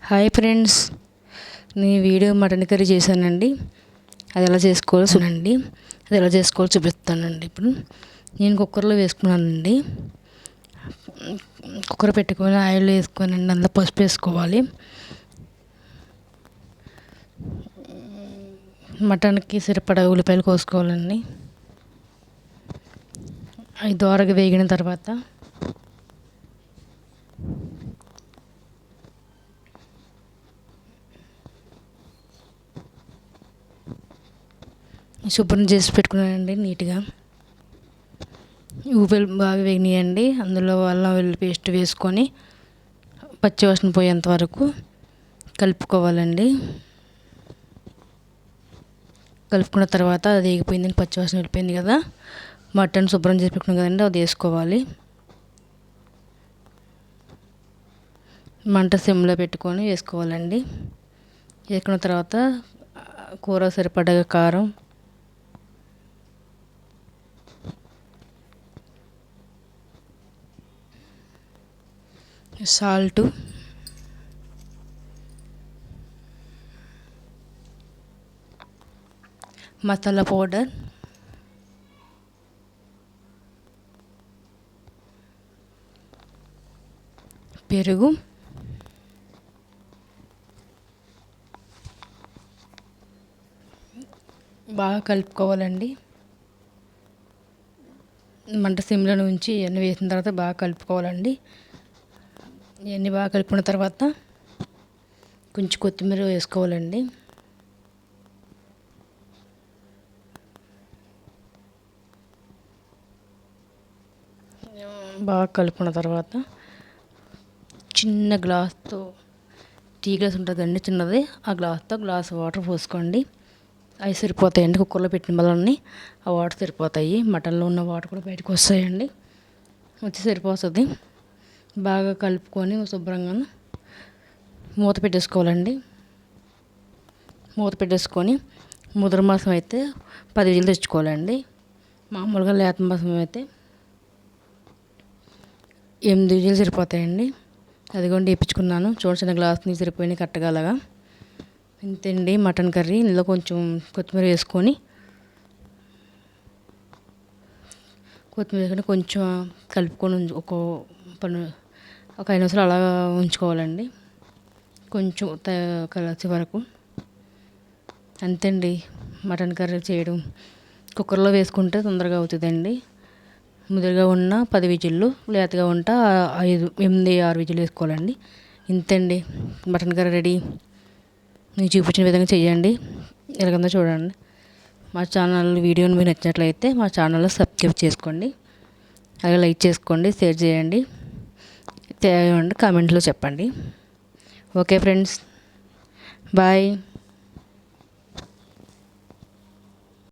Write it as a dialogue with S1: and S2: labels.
S1: Hi friends, నేను video mutton curry చేశానండి. అది ఎలా చేసుకోవాలో చూపిస్తానండి. ఇప్పుడు నేను కుక్కర్లో వేసుకున్నానండి. కుక్కర్ పెట్టుకొని ఆయిల్ వేసుకోనండి, అందులో పసుపు వేసుకోవాలి. మటన్కి సరిపడా ఉల్లిపాయలు కోసుకోవాలండి. అవి దోరగా వేగిన తర్వాత శుభ్రం చేసి పెట్టుకున్నానండి నీట్గా. ఉల్లిపాయలు బాగా వేగినాయండి. అందులో అల్లం వెల్లుల్లి పేస్ట్ వేసుకొని పచ్చివాసన పోయేంత వరకు కలుపుకోవాలండి. కలుపుకున్న తర్వాత అది వేగిపోయిందని, పచ్చివాసన వెళ్ళిపోయింది కదా, మటన్ శుభ్రం చేసి పెట్టుకున్నాం కదండి, అది వేసుకోవాలి. మంట సిమ్లో పెట్టుకొని వేసుకోవాలండి. వేసుకున్న తర్వాత కూర సరిపడగా కారం, సాల్టు, మసాలా పౌడర్, పెరుగు, బాగా కలుపుకోవాలండి. మంట సిమ్లో నుంచి ఇవన్నీ వేసిన తర్వాత బాగా కలుపుకోవాలండి. ఇవన్నీ బాగా కలుపుకున్న తర్వాత కొంచెం కొత్తిమీర వేసుకోవాలండి. బాగా కలుపుకున్న తర్వాత చిన్న గ్లాస్తో, టీ గ్లాస్ ఉంటుందండి చిన్నది, ఆ గ్లాస్ వాటర్ పోసుకోండి. అవి సరిపోతాయండి. కుక్కర్లో పెట్టిన బలాన్ని ఆ వాటర్ సరిపోతాయి. మటన్లో ఉన్న వాటర్ కూడా బయటకు వస్తాయండి, వచ్చి సరిపోతుంది. బాగా కలుపుకొని శుభ్రంగా మూత పెట్టేసుకోవాలండి. మూత పెట్టేసుకొని ముద్ర మాంసం అయితే 10 విజిల్లు తెచ్చుకోవాలండి. మామూలుగా లేత మాంసం అయితే 8 విజిల్లు సరిపోతాయండి. అదిగోండి వేయించుకున్నాను. చిన్న గ్లాస్ నీళ్ళు సరిపోయినాయి కరెక్ట్గా అలాగా. ఇంతండి మటన్ కర్రీ. ఇందులో కొంచెం కొత్తిమీర వేసుకొని కొంచెం కలుపుకొని ఒక 5 నిమిషాలు అలా ఉంచుకోవాలండి, కొంచెం కలిసే వరకు. అంతేండి మటన్ కర్రీ చేయడం. కుక్కర్లో వేసుకుంటే తొందరగా అవుతుందండి. ముదురుగా ఉన్న 10 విజిల్లు, లేతగా ఉంటే 5, 8, 6 విజిల్లు వేసుకోవాలండి. ఇంతండి మటన్ కర్రీ రెడీ. మీకు చూపించిన విధంగా చేయండి. ఎలాగందో చూడండి. మా ఛానల్ వీడియోని మీకు నచ్చినట్లయితే మా ఛానల్లో సబ్స్క్రైబ్ చేసుకోండి. అలాగే లైక్ చేసుకోండి, షేర్ చేయండి, కామెంట్లో చెప్పండి. Okay friends, bye.